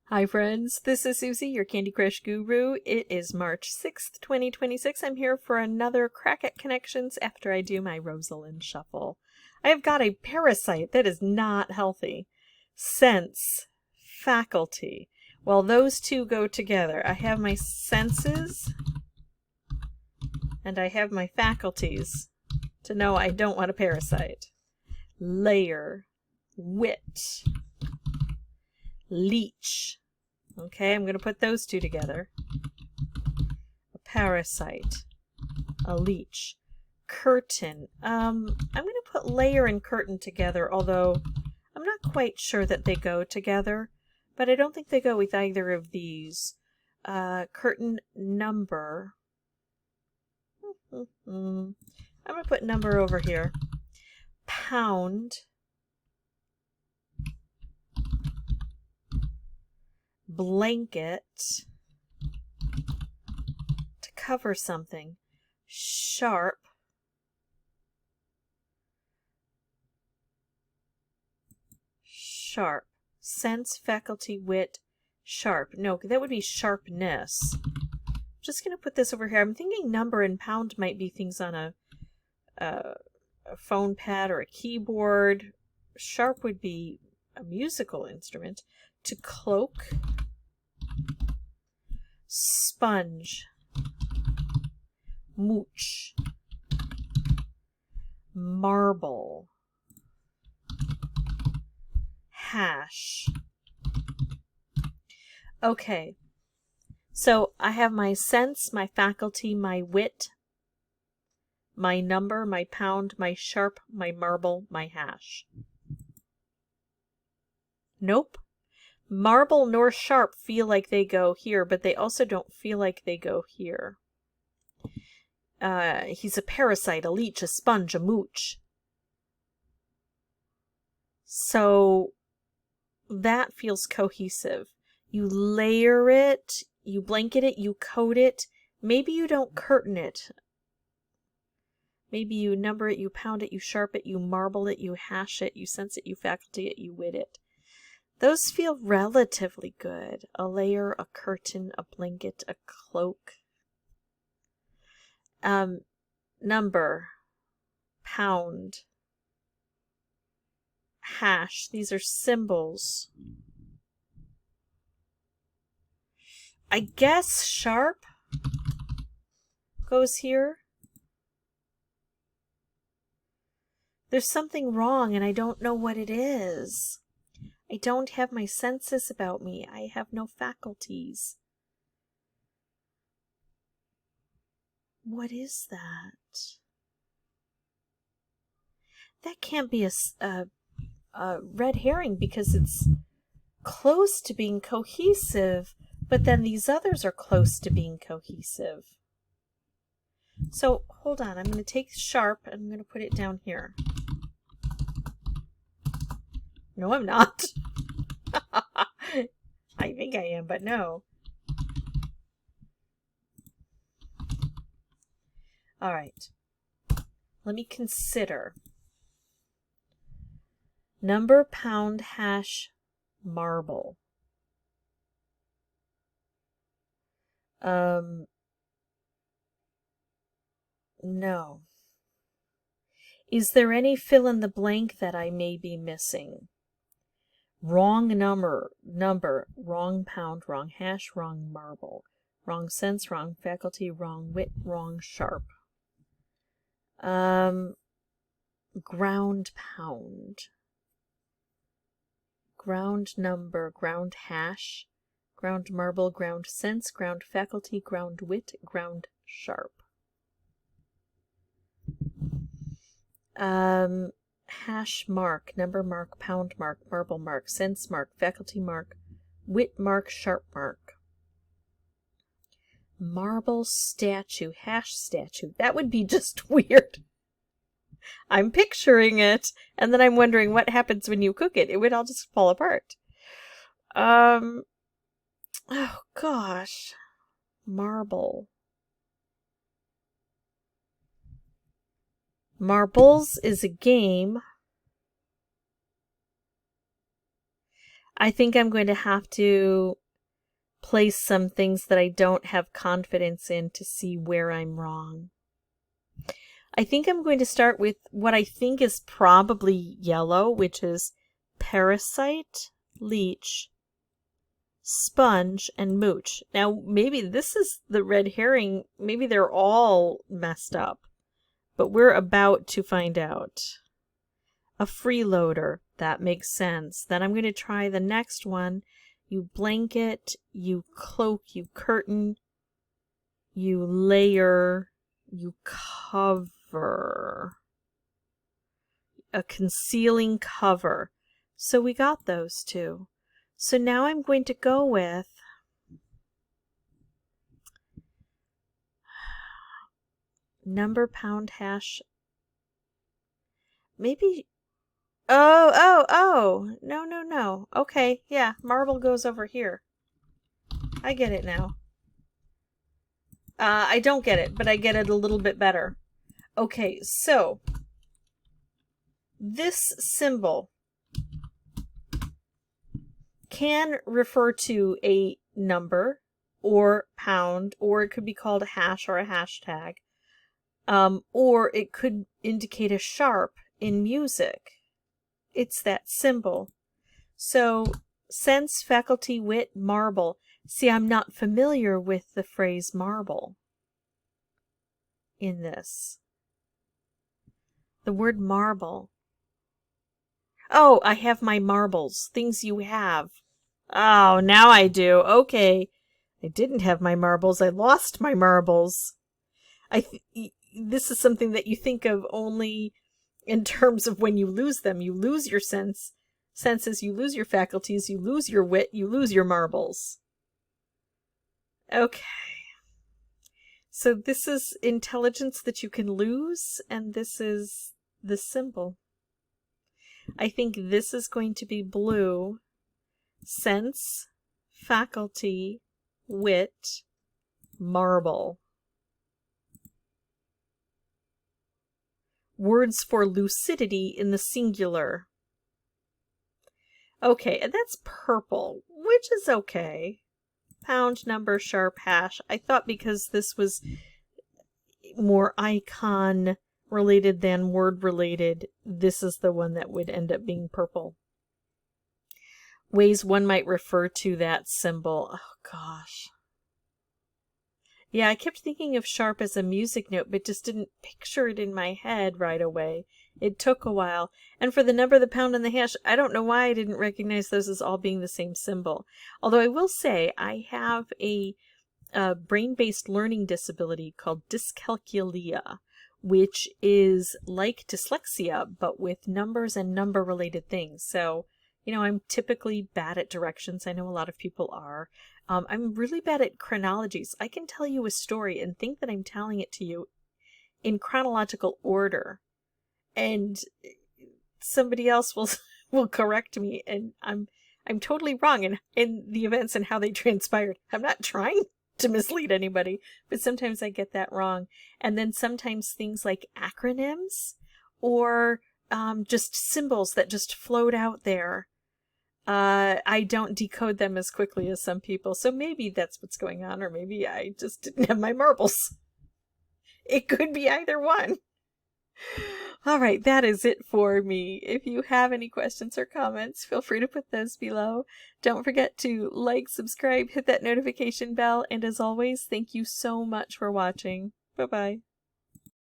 Hi friends, this is Suzy, your Candy Crush guru. It is March 6th, 2026. I'm here for another crack at connections after I do my Rosalind shuffle. I have got a parasite that is not healthy. Sense, faculty. Well, those two go together. I have my senses and I have my faculties to know I don't want a parasite. Layer, wit, leech. Okay, I'm going to put those two together. A parasite, a leech, curtain. I'm going to put layer and curtain together, although I'm not quite sure that they go together, but I don't think they go with either of these. Curtain number. I'm going to put number over here. Pound. Blanket to cover something. Sharp. Sharp. Sense, faculty, wit, sharp. No, that would be sharpness. I'm just going to put this over here. I'm thinking number and pound might be things on a phone pad or a keyboard. Sharp would be a musical instrument. To cloak. Sponge. Mooch. Marble. Hash. Okay, so I have my sense, my faculty, my wit, my number, my pound, my sharp, my marble, my hash. Nope. Marble nor sharp feel like they go here, but they also don't feel like they go here. He's a parasite, a leech, a sponge, a mooch. So that feels cohesive. You layer it, you blanket it, you coat it. Maybe you don't curtain it. Maybe you number it, you pound it, you sharp it, you marble it, you hash it, you sense it, you faculty it, you wit it. Those feel relatively good. A layer, a curtain, a blanket, a cloak. Number, pound, hash. These are symbols. I guess sharp goes here. There's something wrong and I don't know what it is. I don't have my senses about me. I have no faculties. What is that? That can't be a red herring because it's close to being cohesive, but then these others are close to being cohesive. So, hold on. I'm going to take sharp and I'm going to put it down here. No, I'm not. I think I am, but no. All right. Let me consider. Number, pound, hash, marble. No. Is there any fill in the blank that I may be missing? Wrong number, wrong pound, wrong hash, wrong marble, wrong sense, wrong faculty, wrong wit, wrong sharp. Ground pound, ground number, ground hash, ground marble, ground sense, ground faculty, ground wit, ground sharp. Hash mark, number mark, pound mark, marble mark, sense mark, faculty mark, wit mark, sharp mark. Marble statue, hash statue. That would be just weird. I'm picturing it, and then I'm wondering what happens when you cook it. It would all just fall apart. Oh gosh. Marble. Marbles is a game. I think I'm going to have to place some things that I don't have confidence in to see where I'm wrong. I think I'm going to start with what I think is probably yellow, which is parasite, leech, sponge, and mooch. Now, maybe this is the red herring. Maybe they're all messed up, but we're about to find out. A freeloader. That makes sense. Then I'm going to try the next one. You blanket, you cloak, you curtain, you layer, you cover. A concealing cover. So we got those two. So now I'm going to go with number, pound, hash. Maybe. Oh. No. Okay, yeah, marble goes over here. I get it now. I don't get it, but I get it a little bit better. Okay, so this symbol can refer to a number or pound, or it could be called a hash or a hashtag, or it could indicate a sharp in music. It's that symbol. So, sense, faculty, wit, marble. See, I'm not familiar with the phrase marble in this. The word marble. Oh, I have my marbles. Things you have. Oh, now I do. Okay. I didn't have my marbles. I lost my marbles. This is something that you think of only in terms of when you lose them. You lose your senses, you lose your faculties, you lose your wit, you lose your marbles. Okay. So this is intelligence that you can lose, and this is the symbol. I think this is going to be blue. Sense, faculty, wit, marble. Words for lucidity in the singular. Okay, and that's purple, which is okay. Pound, number, sharp, hash. I thought because this was more icon related than word related, this is the one that would end up being purple. Ways one might refer to that symbol. Oh gosh. Yeah, I kept thinking of sharp as a music note, but just didn't picture it in my head right away. It took a while. And for the number, the pound, and the hash, I don't know why I didn't recognize those as all being the same symbol. Although I will say I have a brain-based learning disability called dyscalculia, which is like dyslexia, but with numbers and number-related things. So, you know, I'm typically bad at directions. I know a lot of people are. I'm really bad at chronologies. I can tell you a story and think that I'm telling it to you in chronological order, and somebody else will correct me, and I'm totally wrong in the events and how they transpired. I'm not trying to mislead anybody, but sometimes I get that wrong. And then sometimes things like acronyms or just symbols that just float out there. I don't decode them as quickly as some people, so maybe that's what's going on, or maybe I just didn't have my marbles. It could be either one. All right, that is it for me. If you have any questions or comments, feel free to put those below. Don't forget to like, subscribe, hit that notification bell, and as always, thank you so much for watching. Bye-bye.